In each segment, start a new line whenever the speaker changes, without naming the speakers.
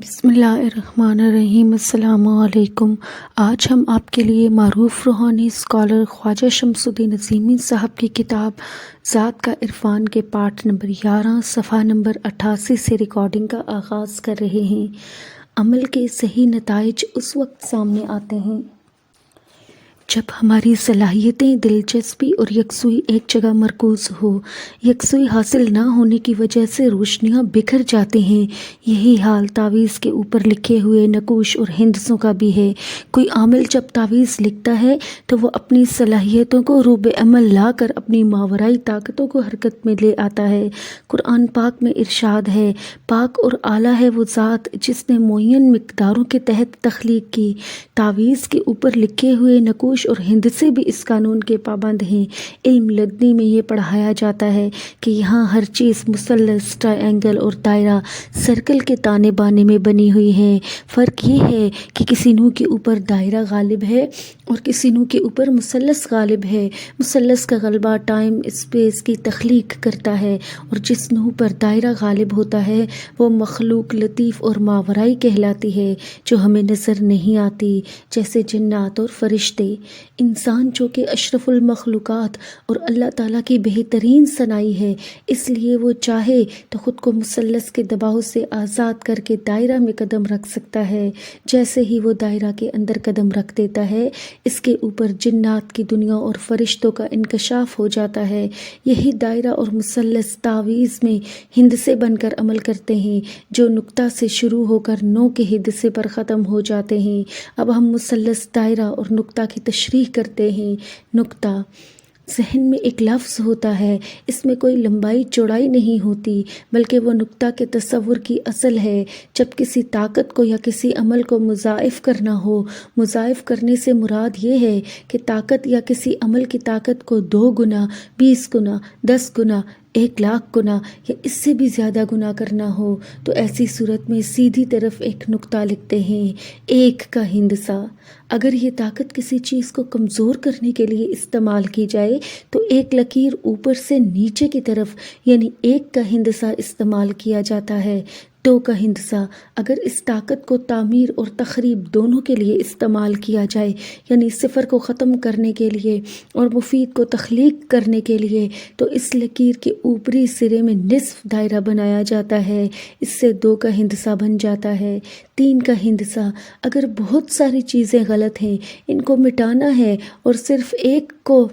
بسم اللہ الرحمن الرحیم۔ السلام علیکم۔ آج ہم آپ کے لیے معروف روحانی اسکالر خواجہ شمس الدین عظیمی صاحب کی کتاب ذات کا عرفان کے پارٹ نمبر 11 صفحہ نمبر 88 سے ریکارڈنگ کا آغاز کر رہے ہیں۔ عمل کے صحیح نتائج اس وقت سامنے آتے ہیں جب ہماری صلاحیتیں، دلچسپی اور یکسوئی ایک جگہ مرکوز ہو۔ یکسوئی حاصل نہ ہونے کی وجہ سے روشنیاں بکھر جاتی ہیں۔ یہی حال تعویذ کے اوپر لکھے ہوئے نقوش اور ہندسوں کا بھی ہے۔ کوئی عامل جب تعویذ لکھتا ہے تو وہ اپنی صلاحیتوں کو روب عمل لا کر اپنی ماورائی طاقتوں کو حرکت میں لے آتا ہے۔ قرآن پاک میں ارشاد ہے، پاک اور اعلیٰ ہے وہ ذات جس نے معین مقداروں کے تحت تخلیق کی۔ تعویذ کے اوپر لکھے ہوئے نقوش اور ہندسے بھی اس قانون کے پابند ہیں۔ علم لدنی میں یہ پڑھایا جاتا ہے کہ یہاں ہر چیز مثلث، ٹرائی اینگل اور دائرہ، سرکل کے تانے بانے میں بنی ہوئی ہے۔ فرق یہ ہے کہ کسی نوع کے اوپر دائرہ غالب ہے اور کسی نوع کے اوپر مثلث غالب ہے۔ مثلث کا غلبہ ٹائم اسپیس کی تخلیق کرتا ہے اور جس نوع پر دائرہ غالب ہوتا ہے وہ مخلوق لطیف اور ماورائی کہلاتی ہے جو ہمیں نظر نہیں آتی، جیسے جنات اور فرشتے۔ انسان چونکہ اشرف المخلوقات اور اللہ تعالیٰ کی بہترین صنائی ہے، اس لیے وہ چاہے تو خود کو مثلث کے دباؤ سے آزاد کر کے دائرہ میں قدم رکھ سکتا ہے۔ جیسے ہی وہ دائرہ کے اندر قدم رکھ دیتا ہے، اس کے اوپر جنات کی دنیا اور فرشتوں کا انکشاف ہو جاتا ہے۔ یہی دائرہ اور مثلث تعویذ میں ہندسے بن کر عمل کرتے ہیں جو نقطہ سے شروع ہو کر 9 کے ہندسے پر ختم ہو جاتے ہیں۔ اب ہم مثلث، دائرہ اور نقطہ کی تشریح کرتے ہیں۔ نقطہ ذہن میں ایک لفظ ہوتا ہے، اس میں کوئی لمبائی چوڑائی نہیں ہوتی، بلکہ وہ نقطہ کے تصور کی اصل ہے۔ جب کسی طاقت کو یا کسی عمل کو مضاعف کرنا ہو، مضاعف کرنے سے مراد یہ ہے کہ طاقت یا کسی عمل کی طاقت کو 2 گنا، 20 گنا، 10 گنا، 1,00,000 گنا یا اس سے بھی زیادہ گنا کرنا ہو، تو ایسی صورت میں سیدھی طرف ایک نقطہ لکھتے ہیں، 1 کا ہندسہ۔ اگر یہ طاقت کسی چیز کو کمزور کرنے کے لیے استعمال کی جائے تو ایک لکیر اوپر سے نیچے کی طرف یعنی 1 کا ہندسہ استعمال کیا جاتا ہے۔ 2 کا ہندسہ اگر اس طاقت کو تعمیر اور تخریب دونوں کے لیے استعمال کیا جائے، یعنی صفر کو ختم کرنے کے لیے اور مفید کو تخلیق کرنے کے لیے، تو اس لکیر کے اوپری سرے میں نصف دائرہ بنایا جاتا ہے، اس سے 2 کا ہندسہ بن جاتا ہے۔ 3 کا ہندسہ اگر بہت ساری چیزیں غلط ہیں، ان کو مٹانا ہے اور صرف ایک کو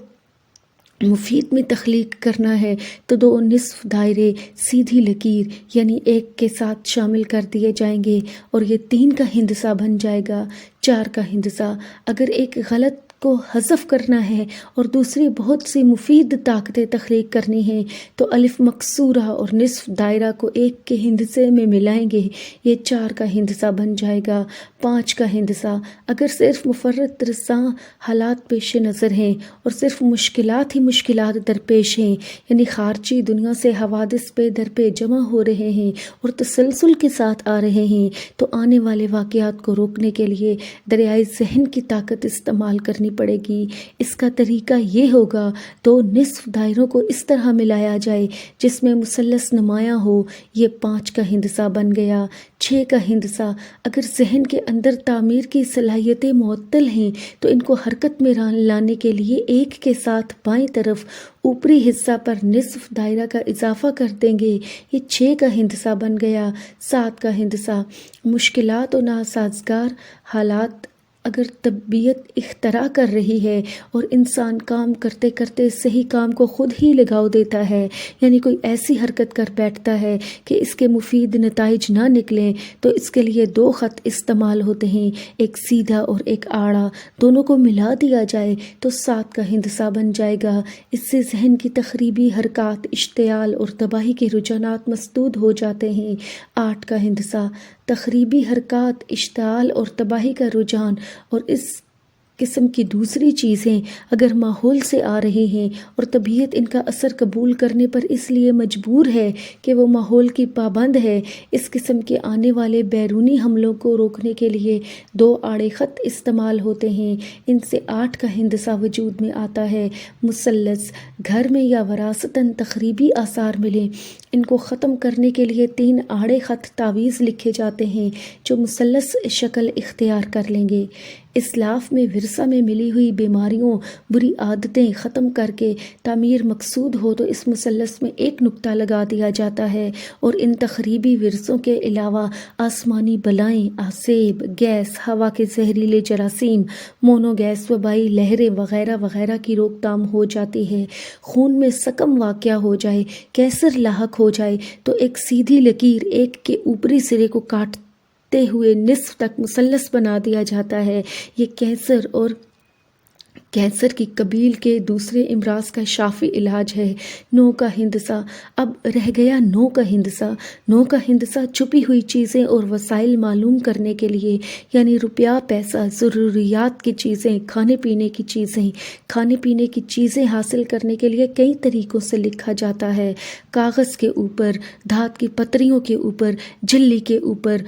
مفید میں تخلیق کرنا ہے تو 2 نصف دائرے سیدھی لکیر یعنی 1 کے ساتھ شامل کر دیے جائیں گے اور یہ 3 کا ہندسہ بن جائے گا۔ 4 کا ہندسہ اگر ایک غلط کو حذف کرنا ہے اور دوسری بہت سی مفید طاقتیں تخلیق کرنی ہیں تو الف مکسورہ اور نصف دائرہ کو 1 کے ہندسے میں ملائیں گے، یہ 4 کا ہندسہ بن جائے گا۔ 5 کا ہندسہ اگر صرف مفرط رساں حالات پیش نظر ہیں اور صرف مشکلات ہی مشکلات درپیش ہیں، یعنی خارجی دنیا سے حوادث پہ در پہ جمع ہو رہے ہیں اور تسلسل کے ساتھ آ رہے ہیں، تو آنے والے واقعات کو روکنے کے لیے دریائے ذہن کی طاقت استعمال کرنی پڑے گی۔ اس کا طریقہ یہ ہوگا، 2 نصف دائروں کو اس طرح ملایا جائے جس میں مثلث نمایاں ہو، یہ 5 کا ہندسہ بن گیا۔ 6 کا ہندسہ اگر ذہن کے اندر تعمیر کی صلاحیتیں معطل ہیں تو ان کو حرکت میں لانے کے لیے 1 کے ساتھ بائیں طرف اوپری حصہ پر نصف دائرہ کا اضافہ کر دیں گے، یہ 6 کا ہندسہ بن گیا۔ 7 کا ہندسہ مشکلات و ناسازگار حالات اگر طبیعت اختراع کر رہی ہے اور انسان کام کرتے کرتے صحیح کام کو خود ہی لگاؤ دیتا ہے، یعنی کوئی ایسی حرکت کر بیٹھتا ہے کہ اس کے مفید نتائج نہ نکلیں، تو اس کے لیے 2 خط استعمال ہوتے ہیں، ایک سیدھا اور ایک آڑا، دونوں کو ملا دیا جائے تو 7 کا ہندسہ بن جائے گا۔ اس سے ذہن کی تخریبی حرکات، اشتعال اور تباہی کے رجحانات مسدود ہو جاتے ہیں۔ 8 کا ہندسہ تخریبی حرکات، اشتعال اور تباہی کا رجحان اور اس قسم کی دوسری چیزیں اگر ماحول سے آ رہی ہیں اور طبیعت ان کا اثر قبول کرنے پر اس لیے مجبور ہے کہ وہ ماحول کی پابند ہے، اس قسم کے آنے والے بیرونی حملوں کو روکنے کے لیے 2 آڑے خط استعمال ہوتے ہیں، ان سے 8 کا ہندسہ وجود میں آتا ہے۔ مثلث گھر میں یا وراثتاً تخریبی آثار ملیں ان کو ختم کرنے کے لیے 3 آڑے خط تعویذ لکھے جاتے ہیں جو مثلث شکل اختیار کر لیں گے۔ اسلاف میں ورثہ میں ملی ہوئی بیماریوں، بری عادتیں ختم کر کے تعمیر مقصود ہو تو اس مثلث میں ایک نقطہ لگا دیا جاتا ہے، اور ان تخریبی ورثوں کے علاوہ آسمانی بلائیں، آسیب، گیس، ہوا کے زہریلے جراثیم، مونو گیس، وبائی لہریں وغیرہ وغیرہ کی روک تھام ہو جاتی ہے۔ خون میں سقم واقع ہو جائے، کینسر لاحق ہو جائے تو ایک سیدھی لکیر ایک کے اوپری سرے کو کاٹتے ہوئے نصف تک مثلث بنا دیا جاتا ہے۔ یہ کینسر اور کینسر کی قبیل کے دوسرے امراض کا شافی علاج ہے۔ 9 کا ہندسہ۔ اب رہ گیا 9 کا ہندسہ۔ 9 کا ہندسہ چھپی ہوئی چیزیں اور وسائل معلوم کرنے کے لیے، یعنی روپیہ، پیسہ، ضروریات کی چیزیں، کھانے پینے کی چیزیں، کھانے پینے کی چیزیں حاصل کرنے کے لیے کئی طریقوں سے لکھا جاتا ہے۔ کاغذ کے اوپر، دھات کی پتریوں کے اوپر، جھلی کے اوپر،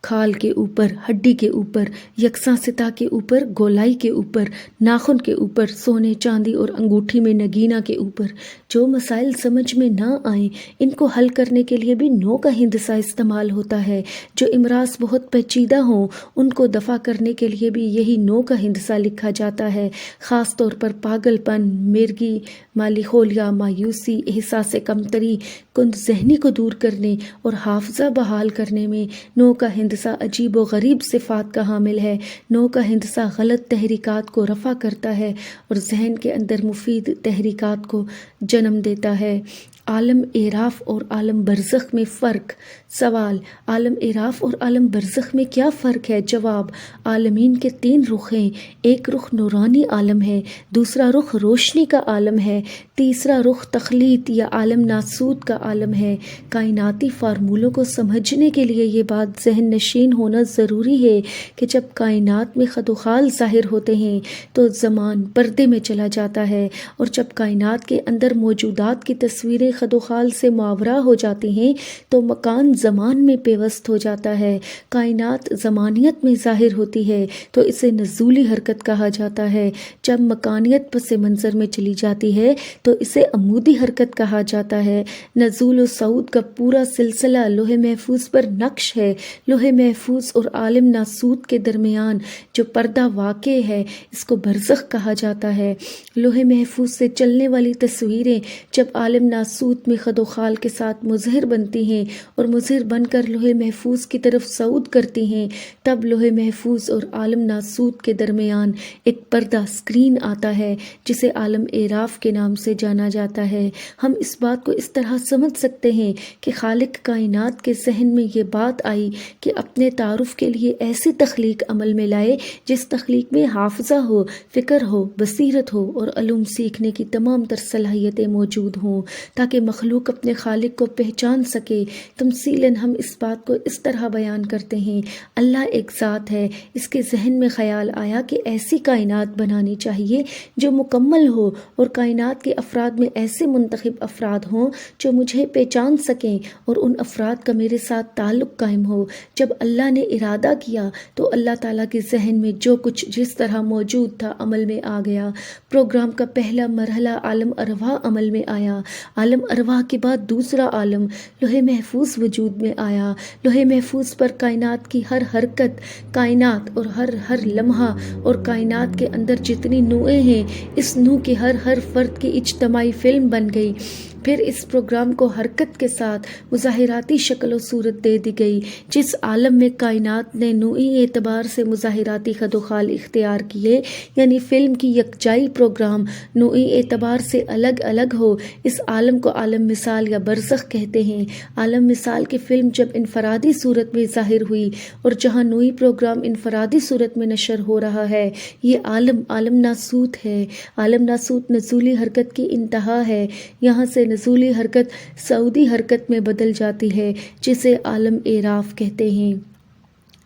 کھال کے اوپر، ہڈی کے اوپر، یکساں سطح کے اوپر، گولائی کے اوپر، ناخن کے اوپر، سونے چاندی اور انگوٹھی میں نگینہ کے اوپر۔ جو مسائل سمجھ میں نہ آئیں ان کو حل کرنے کے لیے بھی 9 کا ہندسہ استعمال ہوتا ہے۔ جو امراض بہت پیچیدہ ہوں ان کو دفع کرنے کے لیے بھی یہی 9 کا ہندسہ لکھا جاتا ہے۔ خاص طور پر پاگل پن، مرگی، مالی خولیا، مایوسی، احساس کمتری، کند ذہنی کو دور کرنے اور حافظہ بحال کرنے میں 9 کا ہندسہ عجیب و غریب صفات کا حامل ہے۔ 9 کا ہندسہ غلط تحریکات کو رفع کرتا ہے اور ذہن کے اندر مفید تحریکات کو جنم دیتا ہے۔ عالم اعراف اور عالم برزخ میں فرق۔ سوال: عالم اعراف اور عالم برزخ میں کیا فرق ہے؟ جواب: عالمین کے 3 رخ ہیں۔ ایک رخ نورانی عالم ہے، دوسرا رخ روشنی کا عالم ہے، تیسرا رخ تخلیق یا عالم ناسوت کا عالم ہے۔ کائناتی فارمولوں کو سمجھنے کے لیے یہ بات ذہن نشین ہونا ضروری ہے کہ جب کائنات میں خد و خال ظاہر ہوتے ہیں تو زمان پردے میں چلا جاتا ہے، اور جب کائنات کے اندر موجودات کی تصویریں خد و خال سے ماورا ہو جاتی ہیں تو مکان زمان میں پیوست ہو جاتا ہے۔ کائنات زمانیت میں ظاہر ہوتی ہے تو اسے نزولی حرکت کہا جاتا ہے۔ جب مکانیت پس منظر میں چلی جاتی ہے تو اسے عمودی حرکت کہا جاتا ہے۔ نزول و صعود کا پورا سلسلہ لوح محفوظ پر نقش ہے۔ لوح محفوظ اور عالم ناسوت کے درمیان جو پردہ واقع ہے اس کو برزخ کہا جاتا ہے۔ لوح محفوظ سے چلنے والی تصویریں جب عالم ناسوت میں خد و خال کے ساتھ مظہر بنتی ہیں اور مظہر بن کر لوح محفوظ کی طرف صعود کرتی ہیں، تب لوح محفوظ اور عالم ناسوت کے درمیان ایک پردہ اسکرین آتا ہے جسے عالم اعراف کے نام سے جانا جاتا ہے۔ ہم اس بات کو اس طرح سمجھ سکتے ہیں کہ خالق کائنات کے ذہن میں یہ بات آئی کہ اپنے تعارف کے لیے ایسی تخلیق عمل میں لائے جس تخلیق میں حافظہ ہو، فکر ہو، بصیرت ہو اور علوم سیکھنے کی تمام تر صلاحیتیں موجود ہوں تاکہ مخلوق اپنے خالق کو پہچان سکے۔ تمثیلاً ہم اس بات کو اس طرح بیان کرتے ہیں: اللہ ایک ذات ہے۔ اس کے ذہن میں خیال آیا کہ ایسی کائنات بنانی چاہیے جو مکمل ہو اور کائنات کے افراد میں ایسے منتخب افراد ہوں جو مجھے پہچان سکیں اور ان افراد کا میرے ساتھ تعلق قائم ہو۔ جب اللہ نے ارادہ کیا تو اللہ تعالیٰ کے ذہن میں جو کچھ جس طرح موجود تھا عمل میں آ گیا۔ پروگرام کا پہلا مرحلہ عالم ارواح عمل میں آیا۔ عالم ارواح کے بعد دوسرا عالم لوح محفوظ وجود میں آیا۔ لوح محفوظ پر کائنات کی ہر حرکت، کائنات اور ہر لمحہ اور کائنات کے اندر جتنی نوعیں ہیں اس نوع کے ہر فرد کی اجتماعی فلم بن گئی۔ پھر اس پروگرام کو حرکت کے ساتھ مظاہراتی شکل و صورت دے دی گئی۔ جس عالم میں کائنات نے نوعی اعتبار سے مظاہراتی خد و خال اختیار کیے، یعنی فلم کی یکجائی پروگرام نوعی اعتبار سے الگ الگ ہو، اس عالم کو عالم مثال یا برزخ کہتے ہیں۔ عالم مثال کی فلم جب انفرادی صورت میں ظاہر ہوئی اور جہاں نوعی پروگرام انفرادی صورت میں نشر ہو رہا ہے، یہ عالم ناسوت ہے۔ عالم ناسوت نزولی حرکت کی انتہا ہے۔ یہاں سے نزولی حرکت صعودی حرکت میں بدل جاتی ہے جسے عالم اعراف کہتے ہیں۔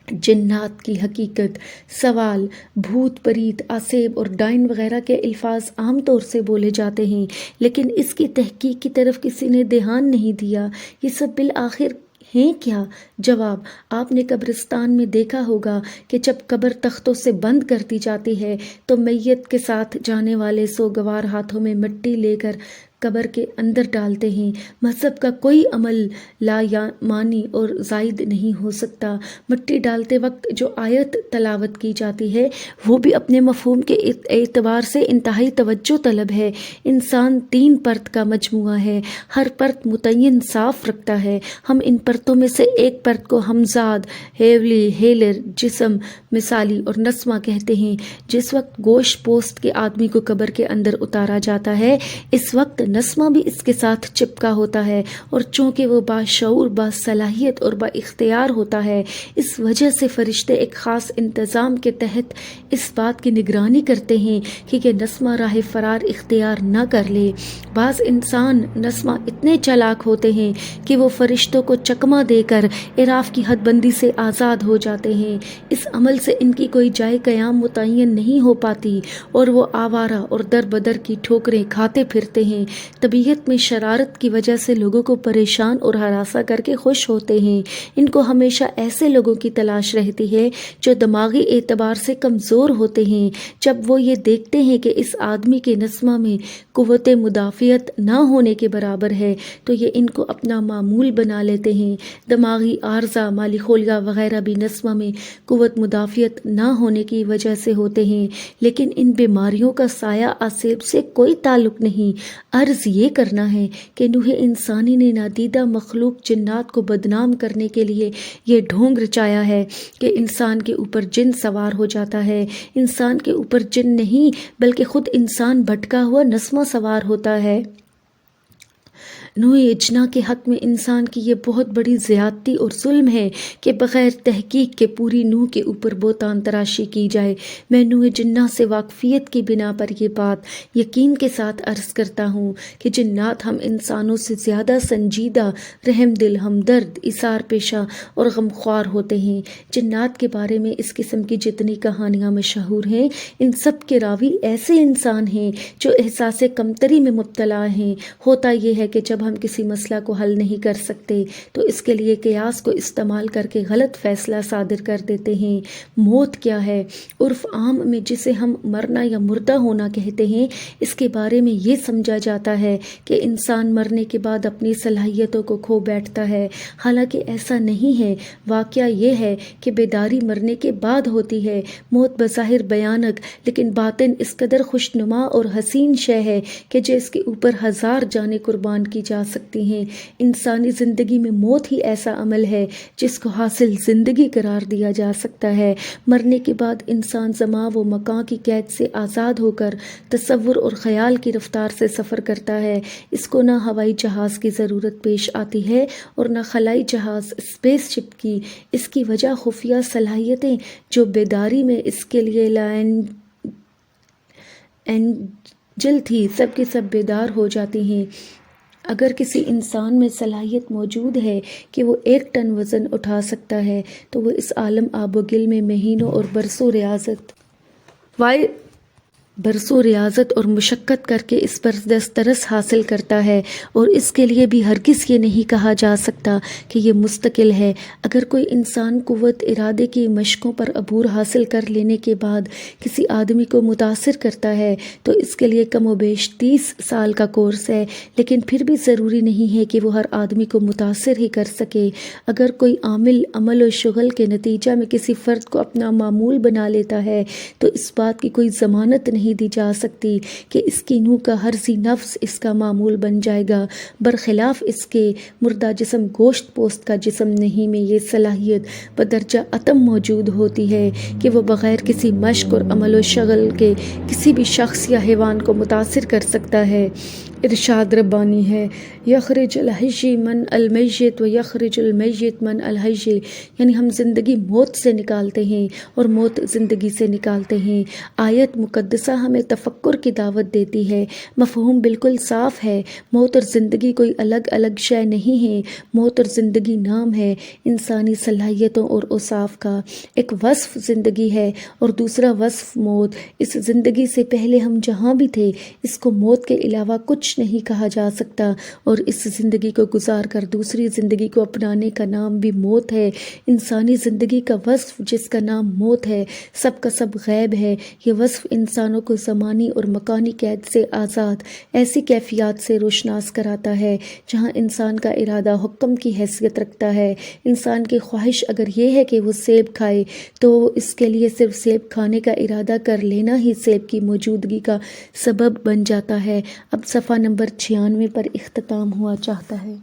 جنات کی حقیقت۔ سوال: بھوت، پریت، آسیب اور ڈائن وغیرہ کے الفاظ عام طور سے بولے جاتے ہیں لیکن اس کی تحقیق کی طرف کسی نے دھیان نہیں دیا۔ یہ سب بالآخر ہیں کیا؟ جواب: آپ نے قبرستان میں دیکھا ہوگا کہ جب قبر تختوں سے بند کر دی جاتی ہے تو میت کے ساتھ جانے والے سوگوار ہاتھوں میں مٹی لے کر قبر کے اندر ڈالتے ہیں۔ مذہب کا کوئی عمل لا معنی اور زائد نہیں ہو سکتا۔ مٹی ڈالتے وقت جو آیت تلاوت کی جاتی ہے وہ بھی اپنے مفہوم کے اعتبار سے انتہائی توجہ طلب ہے۔ انسان 3 پرت کا مجموعہ ہے، ہر پرت متعین صاف رکھتا ہے۔ ہم ان پرتوں میں سے ایک پرت کو ہمزاد، ہیولی، ہیلر، جسم، مثالی اور نسمہ کہتے ہیں۔ جس وقت گوشت پوست کے آدمی کو قبر کے اندر اتارا جاتا ہے اس وقت نسمہ بھی اس کے ساتھ چپکا ہوتا ہے، اور چونکہ وہ باشعور، باصلاحیت اور با اختیار ہوتا ہے اس وجہ سے فرشتے ایک خاص انتظام کے تحت اس بات کی نگرانی کرتے ہیں کہ یہ نسمہ راہ فرار اختیار نہ کر لے۔ بعض انسان نسمہ اتنے چالاک ہوتے ہیں کہ وہ فرشتوں کو چکمہ دے کر اعراف کی حد بندی سے آزاد ہو جاتے ہیں۔ اس عمل سے ان کی کوئی جائے قیام متعین نہیں ہو پاتی اور وہ آوارہ اور در بدر کی ٹھوکریں کھاتے پھرتے ہیں۔ طبیعت میں شرارت کی وجہ سے لوگوں کو پریشان اور ہراساں کر کے خوش ہوتے ہیں۔ ان کو ہمیشہ ایسے لوگوں کی تلاش رہتی ہے جو دماغی اعتبار سے کمزور ہوتے ہیں۔ جب وہ یہ دیکھتے ہیں کہ اس آدمی کے نسمہ میں قوت مدافعت نہ ہونے کے برابر ہے تو یہ ان کو اپنا معمول بنا لیتے ہیں۔ دماغی عارضہ، مالی خولیا وغیرہ بھی نسمہ میں قوت مدافعت نہ ہونے کی وجہ سے ہوتے ہیں، لیکن ان بیماریوں کا سایہ آسیب سے کوئی تعلق نہیں۔ عرض یہ کرنا ہے کہ نوح انسانی نے نادیدہ مخلوق جنات کو بدنام کرنے کے لیے یہ ڈھونگ رچایا ہے کہ انسان کے اوپر جن سوار ہو جاتا ہے۔ انسان کے اوپر جن نہیں بلکہ خود انسان بھٹکا ہوا نسمہ سوار ہوتا ہے۔ نوع اجنا کے حق میں انسان کی یہ بہت بڑی زیادتی اور ظلم ہے کہ بغیر تحقیق کے پوری نوع کے اوپر بہتان تراشی کی جائے۔ میں نوع جنہ سے واقفیت کی بنا پر یہ بات یقین کے ساتھ عرض کرتا ہوں کہ جنات ہم انسانوں سے زیادہ سنجیدہ، رحم دل، ہمدرد، ایثار پیشہ اور غمخوار ہوتے ہیں۔ جنات کے بارے میں اس قسم کی جتنی کہانیاں مشہور ہیں ان سب کے راوی ایسے انسان ہیں جو احساس کمتری میں مبتلا ہیں۔ ہوتا یہ ہے کہ جب ہم کسی مسئلہ کو حل نہیں کر سکتے تو اس کے لیے قیاس کو استعمال کر کے غلط فیصلہ صادر کر دیتے ہیں۔ موت کیا ہے؟ عرف عام میں جسے ہم مرنا یا مردہ ہونا کہتے ہیں اس کے بارے میں یہ سمجھا جاتا ہے کہ انسان مرنے کے بعد اپنی صلاحیتوں کو کھو بیٹھتا ہے، حالانکہ ایسا نہیں ہے۔ واقعہ یہ ہے کہ بیداری مرنے کے بعد ہوتی ہے۔ موت بظاہر بھیانک لیکن باطن اس قدر خوشنما اور حسین شے ہے کہ جس کے اوپر 1000 جانیں قربان کی جا سکتی ہیں۔ انسانی زندگی میں موت ہی ایسا عمل ہے جس کو حاصل زندگی قرار دیا جا سکتا ہے۔ مرنے کے بعد انسان زمان و مکان کی قید سے آزاد ہو کر تصور اور خیال کی رفتار سے سفر کرتا ہے۔ اس کو نہ ہوائی جہاز کی ضرورت پیش آتی ہے اور نہ خلائی جہاز، اسپیس شپ کی۔ اس کی وجہ خفیہ صلاحیتیں جو بیداری میں اس کے لیے اینجل تھی سب کی سب بیدار ہو جاتی ہیں۔ اگر کسی انسان میں صلاحیت موجود ہے کہ وہ 1 ٹن وزن اٹھا سکتا ہے تو وہ اس عالم آب و گل میں مہینوں اور برسوں ریاضت اور مشقت کر کے اس پر دسترس حاصل کرتا ہے، اور اس کے لیے بھی ہرگز یہ نہیں کہا جا سکتا کہ یہ مستقل ہے۔ اگر کوئی انسان قوت ارادے کی مشقوں پر عبور حاصل کر لینے کے بعد کسی آدمی کو متاثر کرتا ہے تو اس کے لیے کم و بیش 30 سال کا کورس ہے، لیکن پھر بھی ضروری نہیں ہے کہ وہ ہر آدمی کو متاثر ہی کر سکے۔ اگر کوئی عامل عمل و شغل کے نتیجہ میں کسی فرد کو اپنا معمول بنا لیتا ہے تو اس بات کی کوئی ضمانت نہیں دی جا سکتی کہ اس کی نوع کا ہر ذی نفس اس کا معمول بن جائے گا۔ برخلاف اس کے مردہ جسم گوشت پوست کا جسم نہیں میں یہ صلاحیت بدرجہ اتم موجود ہوتی ہے کہ وہ بغیر کسی مشق اور عمل و شغل کے کسی بھی شخص یا حیوان کو متاثر کر سکتا ہے۔ ارشاد ربانی ہے، یخرج الحی من المیت و یخرج المیت من الحی، یعنی ہم زندگی موت سے نکالتے ہیں اور موت زندگی سے نکالتے ہیں۔ آیت مقدسہ ہمیں تفکر کی دعوت دیتی ہے۔ مفہوم بالکل صاف ہے۔ موت اور زندگی کوئی الگ الگ شے نہیں ہے۔ موت اور زندگی نام ہے انسانی صلاحیتوں اور اوصاف کا۔ ایک وصف زندگی ہے اور دوسرا وصف موت۔ اس زندگی سے پہلے ہم جہاں بھی تھے اس کو موت کے علاوہ کچھ نہیں کہا جا سکتا، اور اس زندگی کو گزار کر دوسری زندگی کو اپنانے کا نام بھی موت ہے۔ انسانی زندگی کا وصف جس کا نام موت ہے سب کا سب غیب ہے۔ یہ وصف انسانوں کو زمانی اور مکانی قید سے آزاد ایسی کیفیات سے روشناس کراتا ہے جہاں انسان کا ارادہ حکم کی حیثیت رکھتا ہے۔ انسان کی خواہش اگر یہ ہے کہ وہ سیب کھائے تو اس کے لیے صرف سیب کھانے کا ارادہ کر لینا ہی سیب کی موجودگی کا سبب بن جاتا ہے۔ اب صفحہ نمبر 96 پر اختتام ہوا چاہتا ہے۔